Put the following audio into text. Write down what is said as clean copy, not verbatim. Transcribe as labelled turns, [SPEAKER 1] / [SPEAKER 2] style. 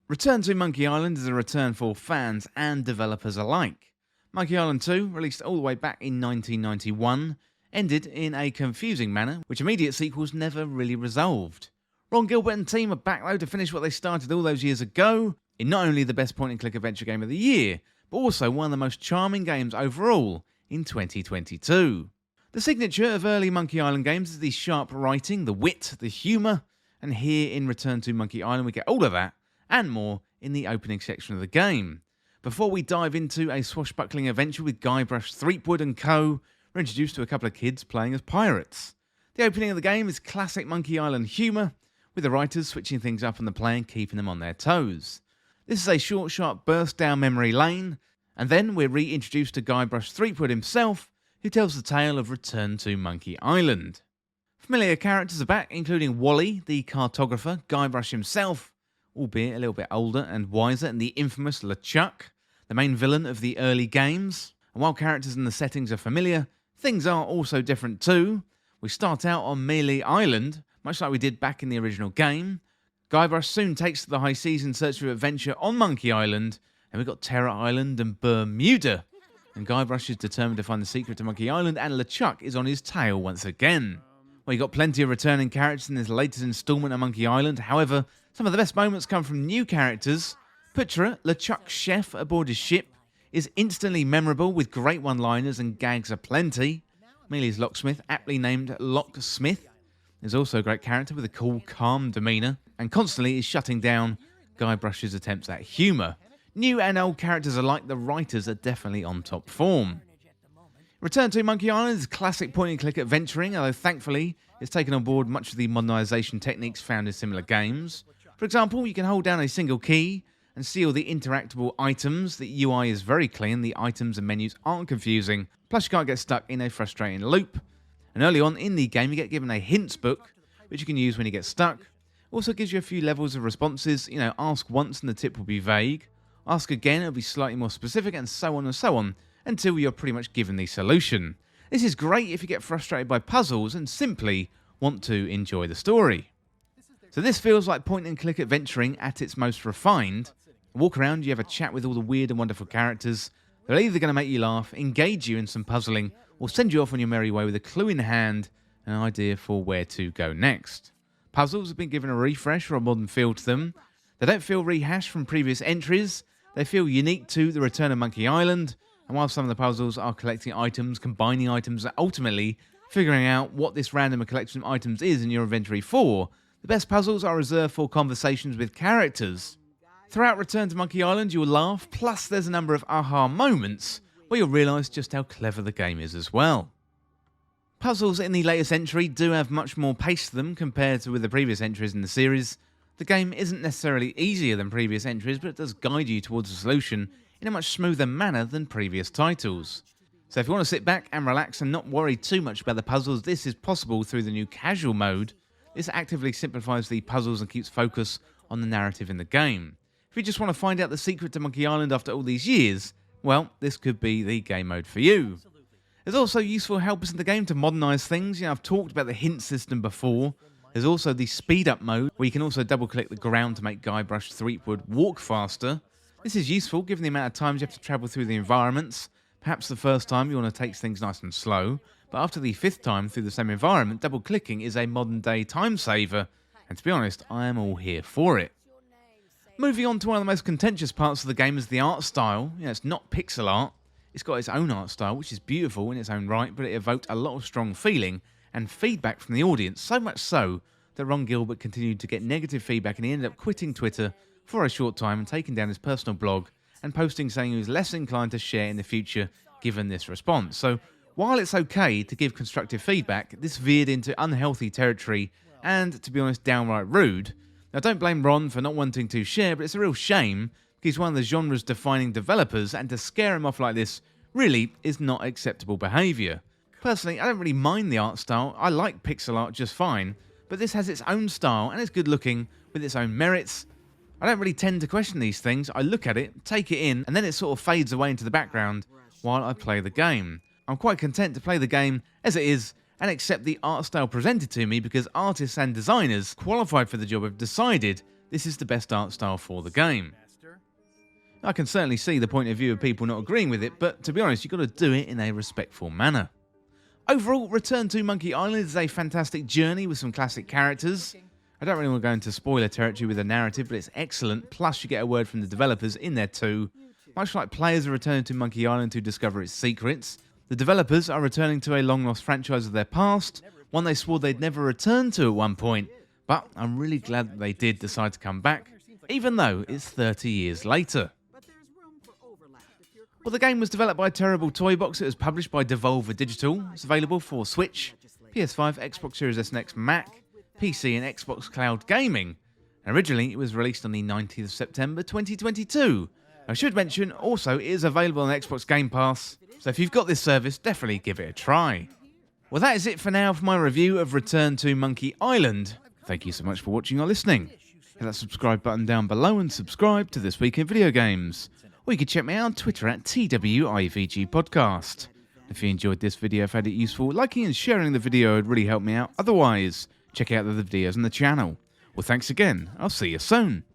[SPEAKER 1] Return to Monkey Island is a return for fans and developers alike. Monkey Island 2, released all the way back in 1991, ended in a confusing manner, which immediate sequels never really resolved. Ron Gilbert and team are back though to finish what they started all those years ago, in not only the best point-and-click adventure game of the year, but also one of the most charming games overall in 2022. The signature of early Monkey Island games is the sharp writing, the wit, the humour, and here in Return to Monkey Island we get all of that, and more in the opening section of the game. Before we dive into a swashbuckling adventure with Guybrush Threepwood and co, we're introduced to a couple of kids playing as pirates. The opening of the game is classic Monkey Island humour, with the writers switching things up on the play and keeping them on their toes. This is a short, sharp burst down memory lane, and then we're reintroduced to Guybrush Threepwood himself, who tells the tale of Return to Monkey Island. Familiar characters are back, including Wally, the cartographer, Guybrush himself, albeit a little bit older and wiser, and the infamous LeChuck, the main villain of the early games. And while characters and the settings are familiar, things are also different too. We start out on Mealy Island, much like we did back in the original game. Guybrush soon takes to the high seas in search of adventure on Monkey Island, and we've got Terror Island and Bermuda. And Guybrush is determined to find the secret to Monkey Island, and LeChuck is on his tail once again. Well, you got plenty of returning characters in this latest instalment of Monkey Island. However, some of the best moments come from new characters. Picture LeChuck's chef aboard his ship is instantly memorable with great one-liners and gags aplenty. Mealy's locksmith, aptly named Locksmith, is also a great character with a cool, calm demeanour and constantly is shutting down Guybrush's attempts at humour. New and old characters alike, the writers are definitely on top form. Return to Monkey Island is classic point-and-click adventuring, although thankfully it's taken on board much of the modernisation techniques found in similar games. For example, you can hold down a single key and see all the interactable items. The UI is very clean, the items and menus aren't confusing, plus you can't get stuck in a frustrating loop. And early on in the game you get given a hints book, which you can use when you get stuck. Also gives you a few levels of responses, ask once and the tip will be vague, ask again it'll be slightly more specific, and so on, until you're pretty much given the solution. This is great if you get frustrated by puzzles and simply want to enjoy the story. So this feels like point-and-click adventuring at its most refined. Walk around, you have a chat with all the weird and wonderful characters. They're either going to make you laugh, engage you in some puzzling, or send you off on your merry way with a clue in hand and an idea for where to go next. Puzzles have been given a refresh or a modern feel to them. They don't feel rehashed from previous entries. They feel unique to the Return of Monkey Island, and while some of the puzzles are collecting items, combining items, and ultimately figuring out what this random collection of items is in your inventory for, the best puzzles are reserved for conversations with characters. Throughout Return to Monkey Island you will laugh, plus there's a number of aha moments where you'll realise just how clever the game is as well. Puzzles in the latest entry do have much more pace to them compared to with the previous entries in the series. The game isn't necessarily easier than previous entries, but it does guide you towards a solution in a much smoother manner than previous titles. So if you want to sit back and relax and not worry too much about the puzzles, this is possible through the new casual mode. This actively simplifies the puzzles and keeps focus on the narrative in the game. If you just want to find out the secret to Monkey Island after all these years, well, this could be the game mode for you. There's also useful helpers in the game to modernise things. I've talked about the hint system before. There's also the speed up mode, where you can also double click the ground to make Guybrush Threepwood walk faster. This is useful given the amount of times you have to travel through the environments. Perhaps the first time you want to take things nice and slow, but after the 5th time through the same environment, double clicking is a modern day time saver, and to be honest, I am all here for it. Moving on to one of the most contentious parts of the game is the art style. It's not pixel art, it's got its own art style, which is beautiful in its own right, but it evoked a lot of strong feeling and feedback from the audience, so much so that Ron Gilbert continued to get negative feedback and he ended up quitting Twitter for a short time and taking down his personal blog and posting saying he was less inclined to share in the future given this response. So while it's okay to give constructive feedback, this veered into unhealthy territory and, to be honest, downright rude. Now don't blame Ron for not wanting to share, but it's a real shame because he's one of the genre's defining developers, and to scare him off like this really is not acceptable behaviour. Personally, I don't really mind the art style. I like pixel art just fine, but this has its own style and it's good looking with its own merits. I don't really tend to question these things. I look at it, take it in, and then it sort of fades away into the background while I play the game. I'm quite content to play the game as it is and accept the art style presented to me because artists and designers qualified for the job have decided this is the best art style for the game. I can certainly see the point of view of people not agreeing with it, but to be honest, you've got to do it in a respectful manner. Overall, Return to Monkey Island is a fantastic journey with some classic characters. I don't really want to go into spoiler territory with the narrative, but it's excellent, plus you get a word from the developers in there too. Much like players are returning to Monkey Island to discover its secrets, the developers are returning to a long-lost franchise of their past, one they swore they'd never return to at one point, but I'm really glad that they did decide to come back, even though it's 30 years later. Well, the game was developed by Terrible Toybox. It was published by Devolver Digital. It's available for Switch, PS5, Xbox Series S and X, Mac, PC and Xbox Cloud Gaming. Originally, it was released on the 19th of September 2022. I should mention, also, it is available on Xbox Game Pass, so if you've got this service, definitely give it a try. Well, that is it for now for my review of Return to Monkey Island. Thank you so much for watching or listening. Hit that subscribe button down below and subscribe to This Week in Video Games. Or you can check me out on Twitter at TWIVG Podcast. If you enjoyed this video, found it useful, liking and sharing the video would really help me out. Otherwise, check out the other videos on the channel. Well, thanks again. I'll see you soon.